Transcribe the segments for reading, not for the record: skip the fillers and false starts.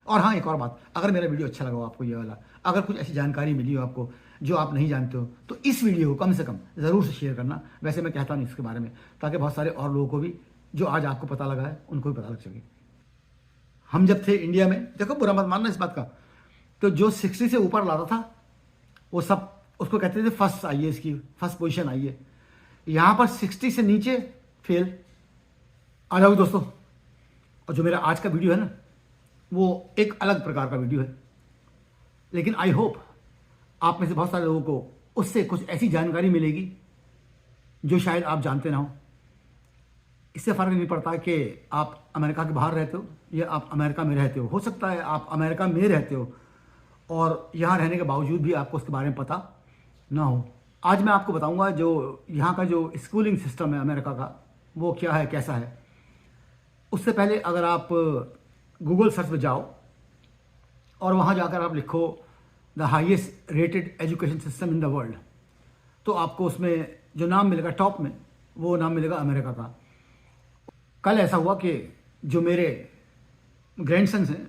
और हाँ, एक और बात, अगर मेरा वीडियो अच्छा लगा हो आपको, ये वाला, अगर कुछ ऐसी जानकारी मिली हो आपको जो आप नहीं जानते हो, तो इस वीडियो को कम से कम ज़रूर से शेयर करना। वैसे मैं कहता नहीं इसके बारे में, ताकि बहुत सारे और लोगों को भी जो आज आपको पता लगा है उनको भी पता लग सके। हम जब थे इंडिया में, देखो बुरा मत मानना इस बात का, तो जो 60 से ऊपर लाता था वो सब उसको कहते थे फर्स्ट आई है, इसकी फर्स्ट पोजीशन आई है। यहाँ पर 60 से नीचे फेल। आ जाओ दोस्तों। और जो मेरा आज का वीडियो है ना, वो एक अलग प्रकार का वीडियो है, लेकिन आई होप आप में से बहुत सारे लोगों को उससे कुछ ऐसी जानकारी मिलेगी जो शायद आप जानते ना हो। इससे फ़र्क नहीं पड़ता कि आप अमेरिका के बाहर रहते हो या आप अमेरिका में रहते हो सकता है आप अमेरिका में रहते हो और यहाँ रहने के बावजूद भी आपको उसके बारे में पता ना हो। आज मैं आपको बताऊंगा जो यहाँ का जो स्कूलिंग सिस्टम है अमेरिका का, वो क्या है, कैसा है। उससे पहले अगर आप गूगल सर्च में जाओ और वहाँ जाकर आप लिखो the highest rated education system in the world, तो आपको उसमें जो नाम मिलेगा टॉप में, वो नाम मिलेगा अमेरिका का। कल ऐसा हुआ कि जो मेरे ग्रैंडसन्स हैं,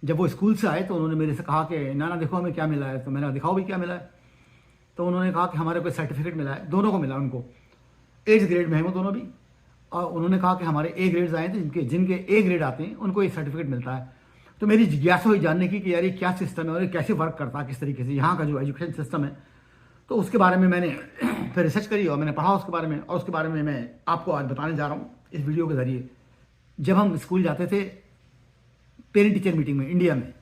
जब वो स्कूल से आए तो उन्होंने मेरे से कहा कि नाना देखो हमें क्या मिला है। तो मैंने दिखाओ भी क्या मिला है। तो उन्होंने कहा कि हमारे को सर्टिफिकेट मिला है। दोनों को मिला, उनको 8th ग्रेड में है वो दोनों भी। और उन्होंने कहा कि हमारे ए ग्रेड्स आए थे, जिनके जिनके ए ग्रेड आते हैं उनको ये सर्टिफिकेट मिलता है। तो मेरी जिज्ञासा हुई जानने की कि यार ये क्या सिस्टम है और ये कैसे वर्क करता है, किस तरीके से यहाँ का जो एजुकेशन सिस्टम है। तो उसके बारे में मैंने फिर रिसर्च करी और मैंने पढ़ा उसके बारे में, और उसके बारे में मैं आपको आज बताने जा रहा हूँ इस वीडियो के ज़रिए। जब हम स्कूल जाते थे पेरेंट टीचर मीटिंग में इंडिया में,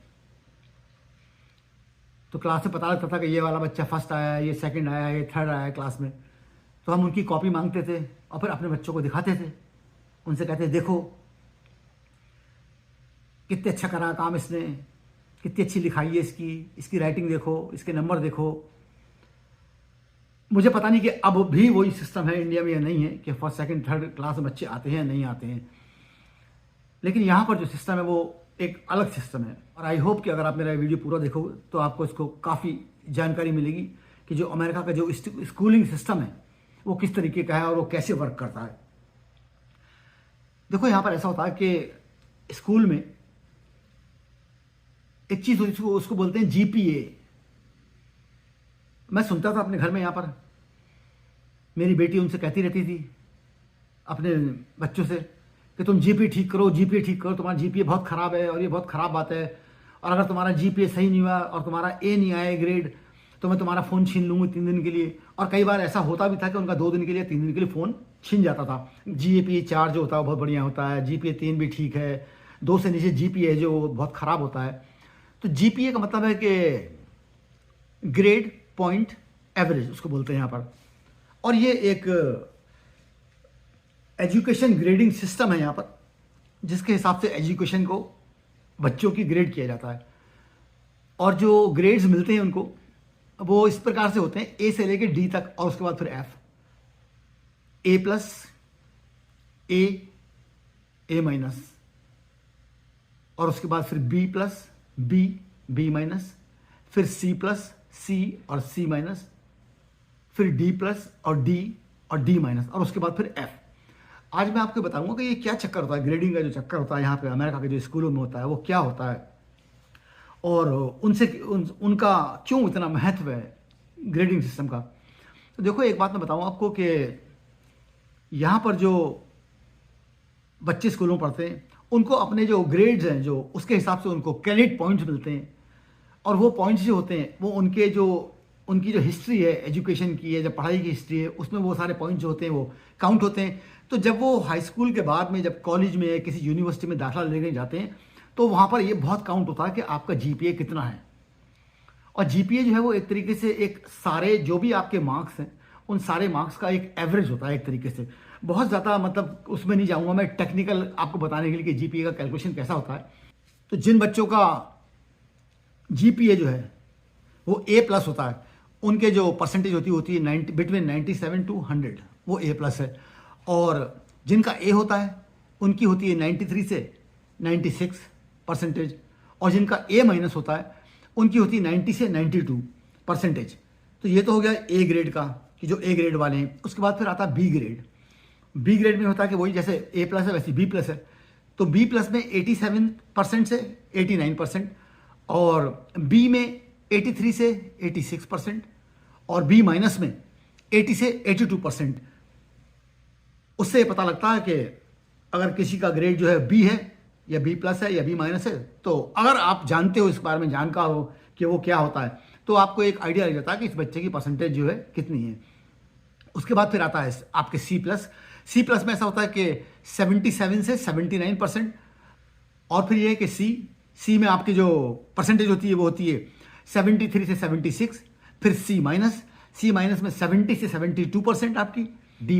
तो क्लास से पता लगता था कि ये वाला बच्चा फर्स्ट आया है, ये सेकंड आया है, ये थर्ड आया है क्लास में। तो हम उनकी कॉपी मांगते थे और फिर अपने बच्चों को दिखाते थे। उनसे कहते देखो कितने अच्छा करा काम इसने, कितनी अच्छी लिखाई है इसकी राइटिंग देखो, इसके नंबर देखो। मुझे पता नहीं कि अब भी वही सिस्टम है इंडिया में या नहीं है कि फर्स्ट सेकंड थर्ड क्लास में बच्चे आते हैं या नहीं आते हैं, लेकिन यहाँ पर जो सिस्टम है वो एक अलग सिस्टम है। और आई होप कि अगर आप मेरा वीडियो पूरा देखोगे तो आपको इसको काफ़ी जानकारी मिलेगी कि जो अमेरिका का जो स्कूलिंग सिस्टम है वो किस तरीके का है और वो कैसे वर्क करता है। देखो यहाँ पर ऐसा होता है कि स्कूल में एक चीज़ उसको बोलते हैं जीपीए। मैं सुनता था अपने घर में, यहाँ पर मेरी बेटी उनसे कहती रहती थी अपने बच्चों से कि तुम जीपीए ठीक करो, जीपीए ठीक करो, तुम्हारा जीपीए बहुत ख़राब है और ये बहुत ख़राब बात है, और अगर तुम्हारा जीपीए सही नहीं हुआ और तुम्हारा ए नहीं आया ग्रेड तो मैं तुम्हारा फ़ोन छीन लूँगी 3 दिन के लिए। और कई बार ऐसा होता भी था कि उनका 2 दिन के लिए 3 दिन के लिए फ़ोन छीन जाता था। जीपीए 4 जो होता है वो बहुत बढ़िया होता है, जीपीए 3 भी ठीक है, 2 से नीचे जीपीए जो बहुत ख़राब होता है। तो जीपीए का मतलब है कि ग्रेड पॉइंट एवरेज उसको बोलते हैं यहाँ पर। और ये एक एजुकेशन ग्रेडिंग सिस्टम है यहाँ पर, जिसके हिसाब से एजुकेशन को बच्चों की ग्रेड किया जाता है। और जो ग्रेड्स मिलते हैं उनको वो इस प्रकार से होते हैं, ए से लेकर डी तक, और उसके बाद फिर एफ, ए प्लस, ए माइनस, और उसके बाद फिर बी प्लस, बी माइनस, फिर सी प्लस, सी और सी माइनस, फिर डी प्लस और डी माइनस, और उसके बाद फिर एफ। आज मैं आपको बताऊंगा कि ये क्या चक्कर होता है, ग्रेडिंग का जो चक्कर होता है यहाँ पे अमेरिका के जो स्कूलों में होता है वो क्या होता है, और उनका क्यों इतना महत्व है ग्रेडिंग सिस्टम का। तो देखो एक बात मैं बताऊँ आपको कि यहाँ पर जो बच्चे स्कूलों में पढ़ते हैं उनको अपने जो ग्रेड्स हैं जो उसके हिसाब से उनको क्रेडिट पॉइंट्स मिलते हैं, और वो पॉइंट्स जो होते हैं वो उनकी जो हिस्ट्री है एजुकेशन की है, जब पढ़ाई की हिस्ट्री है, उसमें वो सारे पॉइंट्स जो होते हैं वो काउंट होते हैं। तो जब वो हाई स्कूल के बाद में जब कॉलेज में या किसी यूनिवर्सिटी में दाखिला लेने जाते हैं तो वहाँ पर ये बहुत काउंट होता है कि आपका जीपीए कितना है। और जीपीए जो है वो एक तरीके से एक सारे जो भी आपके मार्क्स हैं उन सारे मार्क्स का एक एवरेज होता है एक तरीके से। बहुत ज़्यादा मतलब उसमें नहीं जाऊँगा मैं टेक्निकल आपको बताने के लिए कि जीपीए का कैलकुलेशन कैसा होता है। तो जिन बच्चों का जीपीए जो है वो ए प्लस होता है, उनके जो परसेंटेज होती है बिटवीन 97 to 100, वो ए प्लस है। और जिनका ए होता है उनकी होती है 93 से 96 परसेंटेज, और जिनका ए माइनस होता है उनकी होती है 90 से 92 परसेंटेज। तो ये तो हो गया ए ग्रेड का कि जो ए ग्रेड वाले हैं। उसके बाद फिर आता है बी ग्रेड। बी ग्रेड में होता है कि वही जैसे ए प्लस है वैसे बी प्लस है। तो बी प्लस में 87% से 89%, और बी में 83 से 86%, और बी माइनस में 80 से 82%। उससे पता लगता है कि अगर किसी का ग्रेड जो है बी है या बी प्लस है या बी माइनस है, तो अगर आप जानते हो, इस बारे में जानकार हो कि वो क्या होता है, तो आपको एक आइडिया लग जाता है कि इस बच्चे की परसेंटेज जो है कितनी है। उसके बाद फिर आता है आपके सी प्लस। सी प्लस में ऐसा होता है कि 77 से 79%, और फिर ये है कि सी में आपकी जो परसेंटेज होती है वो होती है 73 से 76। फिर सी माइनस में 70 से 72% आपकी। डी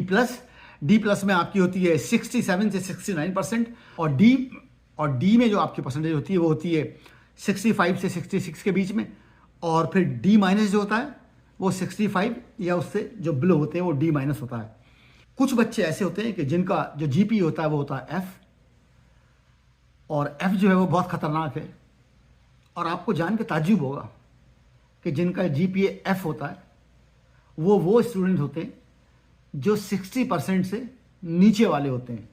प्लस में आपकी होती है 67 से 69%, और डी में जो आपकी परसेंटेज होती है वो होती है 65 से 66 के बीच में। और फिर डी माइनस जो होता है वो 65 या उससे जो बिलो होते हैं वो डी माइनस होता है। कुछ बच्चे ऐसे होते हैं कि जिनका जो जीपीए होता है वो होता है एफ, और एफ जो है वो बहुत खतरनाक है। और आपको जान के ताज्जुब होगा कि जिनका जीपीए एफ होता है वो स्टूडेंट होते हैं जो 60% से नीचे वाले होते हैं।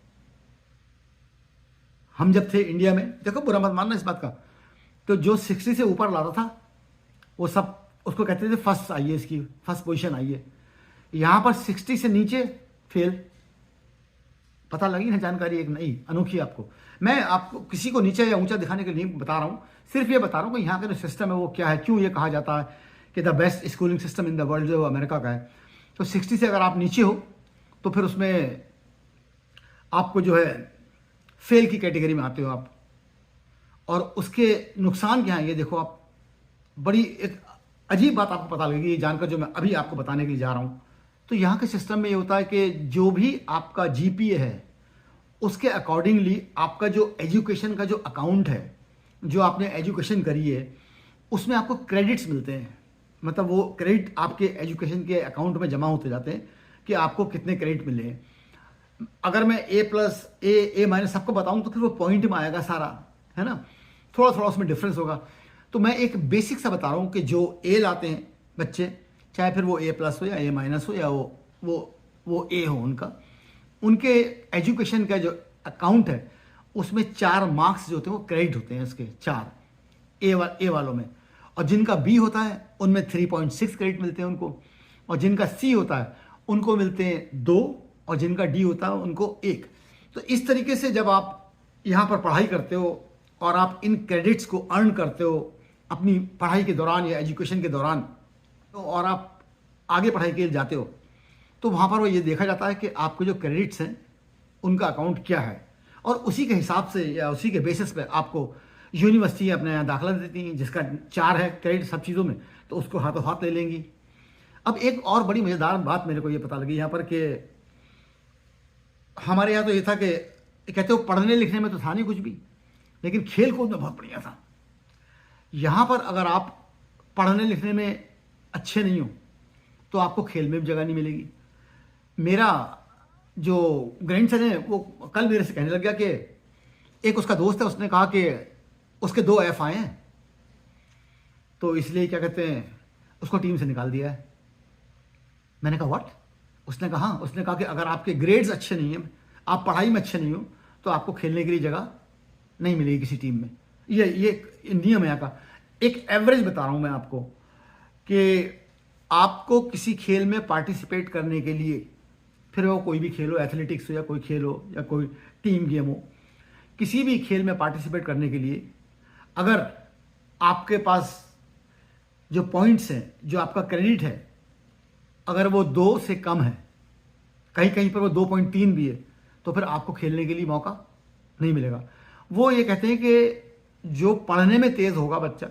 हम जब थे इंडिया में, देखो बुरा मत मानना इस बात का, तो जो 60 से ऊपर लाता था वो सब उसको कहते थे फर्स्ट आई है, इसकी फर्स्ट पोजीशन आई है। यहां पर 60 से नीचे फेल। पता लगी ना जानकारी एक नई अनोखी आपको। मैं आपको किसी को नीचे या ऊंचा दिखाने के लिए नहीं बता रहा हूं, सिर्फ ये बता रहा हूं कि यहाँ का जो सिस्टम है वो क्या है, क्यों ये कहा जाता है कि the best schooling system in the world जो अमेरिका का है। तो 60 से अगर आप नीचे हो तो फिर उसमें आपको जो है फेल की कैटेगरी में आते हो आप। और उसके नुकसान क्या है ये देखो आप, बड़ी एक अजीब बात आपको पता लगेगी ये जानकर जो मैं अभी आपको बताने के लिए जा रहा हूं। तो यहाँ के सिस्टम में ये होता है कि जो भी आपका जीपीए है उसके अकॉर्डिंगली आपका जो एजुकेशन का जो अकाउंट है, जो आपने एजुकेशन करी है, उसमें आपको क्रेडिट्स मिलते हैं। मतलब वो क्रेडिट आपके एजुकेशन के अकाउंट में जमा होते जाते हैं कि आपको कितने क्रेडिट मिले हैं। अगर मैं ए प्लस ए माइनस सबको बताऊं तो फिर वो पॉइंट में आएगा सारा, है ना। थोड़ा थोड़ा उसमें डिफरेंस होगा। तो मैं एक बेसिक सा बता रहा हूं कि जो ए लाते हैं बच्चे, चाहे फिर वो ए प्लस हो या ए माइनस हो या वो ए हो, उनके एजुकेशन का जो अकाउंट है उसमें 4 मार्क्स जो होते हैं वो क्रेडिट होते हैं, इसके 4 ए वालों में। और जिनका बी होता है उनमें 3.6 क्रेडिट मिलते हैं उनको, और जिनका सी होता है उनको मिलते हैं 2, और जिनका डी होता है उनको 1। तो इस तरीके से जब आप यहाँ पर पढ़ाई करते हो और आप इन क्रेडिट्स को अर्न करते हो अपनी पढ़ाई के दौरान या एजुकेशन के दौरान, तो और आप आगे पढ़ाई के लिए जाते हो, तो वहाँ पर वो ये देखा जाता है कि आपके जो क्रेडिट्स हैं उनका अकाउंट क्या है, और उसी के हिसाब से या उसी के बेसिस पे आपको यूनिवर्सिटी अपने यहाँ दाखिला देती हैं। जिसका 4 है क्रेडिट सब चीज़ों में, तो उसको हाथों हाथ ले लेंगी। अब एक और बड़ी मज़ेदार बात मेरे को ये पता लगी यहाँ पर कि हमारे यहाँ तो ये था कि कहते हो पढ़ने लिखने में तो था नहीं कुछ भी, लेकिन खेल कूद में बहुत बढ़िया था। यहाँ पर अगर आप पढ़ने लिखने में अच्छे नहीं हो तो आपको खेल में भी जगह नहीं मिलेगी। मेरा जो ग्रैंडसन है वो कल मेरे से कहने लग गया कि एक उसका दोस्त है, उसने कहा कि उसके 2 एफ आए हैं, तो इसलिए क्या कहते हैं उसको टीम से निकाल दिया है। मैंने कहा व्हाट? उसने कहा हाँ। उसने कहा कि अगर आपके ग्रेड्स अच्छे नहीं हैं, आप पढ़ाई में अच्छे नहीं हो, तो आपको खेलने के लिए जगह नहीं मिलेगी किसी टीम में। ये नियम है यहाँ का। एक एवरेज बता रहा हूँ मैं आपको कि आपको किसी खेल में पार्टिसिपेट करने के लिए, फिर वो कोई भी खेल हो, एथलेटिक्स हो या कोई खेल हो या कोई टीम गेम हो, किसी भी खेल में पार्टिसिपेट करने के लिए अगर आपके पास जो पॉइंट्स हैं, जो आपका क्रेडिट है, अगर वो 2 से कम है, कहीं कहीं पर वो 2.3 भी है, तो फिर आपको खेलने के लिए मौका नहीं मिलेगा। वो ये कहते हैं कि जो पढ़ने में तेज़ होगा बच्चा,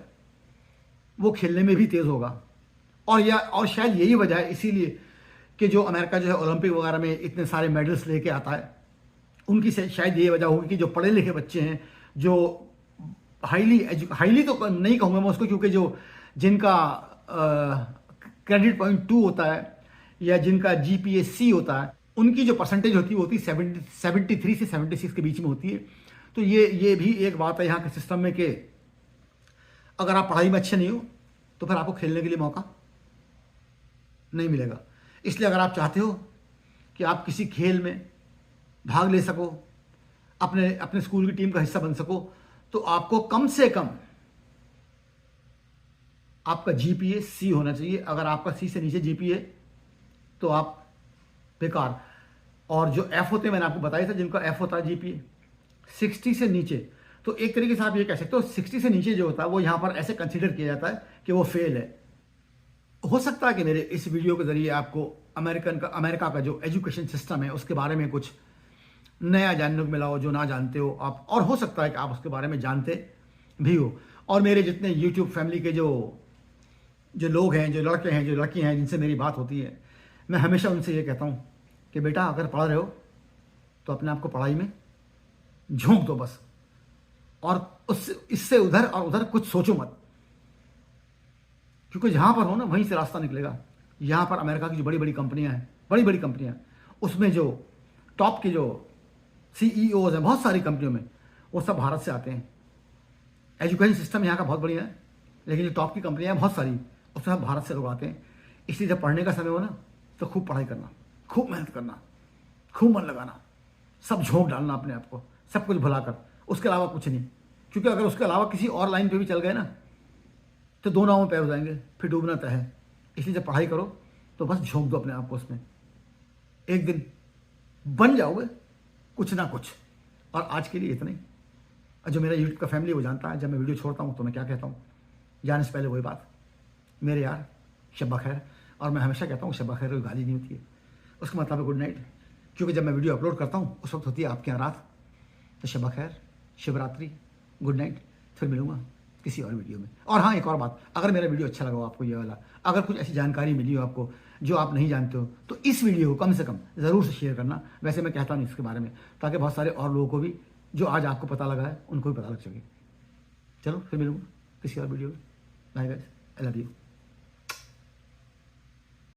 वो खेलने में भी तेज़ होगा। और शायद यही वजह है इसीलिए कि जो अमेरिका जो है ओलंपिक वगैरह में इतने सारे मेडल्स लेके आता है, उनकी शायद ये वजह होगी कि जो पढ़े लिखे बच्चे हैं, जो हाईली तो नहीं कहूँगा मैं उसको, क्योंकि जिनका क्रेडिट पॉइंट 2 होता है या जिनका जीपीए सी होता है, उनकी जो परसेंटेज होती है 73 से 76 के बीच में होती है। तो ये भी एक बात है यहाँ के सिस्टम में कि अगर आप पढ़ाई में अच्छे नहीं हो तो फिर आपको खेलने के लिए मौका नहीं मिलेगा। इसलिए अगर आप चाहते हो कि आप किसी खेल में भाग ले सको, अपने अपने स्कूल की टीम का हिस्सा बन सको, तो आपको कम से कम आपका जीपीए सी होना चाहिए। अगर आपका सी से नीचे जीपीए तो आप बेकार। और जो एफ होते हैं मैंने आपको बताया था, जिनका एफ होता है जीपीए 60 से नीचे, तो एक तरीके से आप ये कह सकते हो 60 से नीचे जो होता है वो यहाँ पर ऐसे कंसीडर किया जाता है कि वो फेल है। हो सकता है कि मेरे इस वीडियो के जरिए आपको अमेरिका का जो एजुकेशन सिस्टम है उसके बारे में कुछ नया जानने को मिला हो जो ना जानते हो आप, और हो सकता है कि आप उसके बारे में जानते भी हो। और मेरे जितने यूट्यूब फैमिली के जो लोग हैं, जो लड़के हैं, जो लड़की हैं, जिनसे मेरी बात होती है, मैं हमेशा उनसे ये कहता हूँ कि बेटा अगर पढ़ रहे हो तो अपने आप को पढ़ाई में झोंक दो बस, और इससे उधर और उधर कुछ सोचो मत, क्योंकि जहाँ पर हो ना वहीं से रास्ता निकलेगा। यहाँ पर अमेरिका की जो बड़ी बड़ी कंपनियाँ हैं, बड़ी बड़ी कंपनियाँ, उसमें जो टॉप के जो CEOs हैं बहुत सारी कंपनियों में, वो सब भारत से आते हैं। एजुकेशन सिस्टम यहाँ का बहुत बढ़िया है, लेकिन जो टॉप की कंपनियाँ हैं बहुत सारी, उसमें भारत से लोग आते हैं। इसलिए जब पढ़ने का समय हो ना तो खूब पढ़ाई करना, खूब मेहनत करना, खूब मन लगाना, सब झोंक डालना अपने आप को, सब कुछ भुलाकर, उसके अलावा कुछ नहीं। क्योंकि अगर उसके अलावा किसी और लाइन पे भी चल गए ना तो दो नावों में पैर हो जाएंगे, फिर डूबना तय है। इसलिए जब पढ़ाई करो तो बस झोंक दो अपने आप को उसमें, एक दिन बन जाओगे कुछ ना कुछ। और आज के लिए इतना ही। और जो मेरा यूट्यूब का फैमिली वो जानता है, जब मैं वीडियो छोड़ता हूँ तो मैं क्या कहता हूँ, जाने से पहले वही बात, मेरे यार शब्बा खैर। और मैं हमेशा कहता हूँ शब्बा खैर कोई गाली नहीं होती है, उसका मतलब है गुड नाइट। क्योंकि जब मैं वीडियो अपलोड करता हूँ उस वक्त होती है आपके यहाँ रात। तो शब्बा खैर, शिवरात्रि, गुड नाइट। फिर मिलूंगा किसी और वीडियो में। और हाँ, एक और बात, अगर मेरा वीडियो अच्छा लगा हो आपको, ये वाला, अगर कुछ ऐसी जानकारी मिली हो आपको जो आप नहीं जानते हो, तो इस वीडियो को कम से कम ज़रूर से शेयर करना। वैसे मैं कहता नहीं इसके बारे में, ताकि बहुत सारे और लोगों को भी जो आज आपको पता लगा है उनको भी पता लग सके। चलो फिर मिलूंगा किसी और वीडियो में। Bye guys, I love you.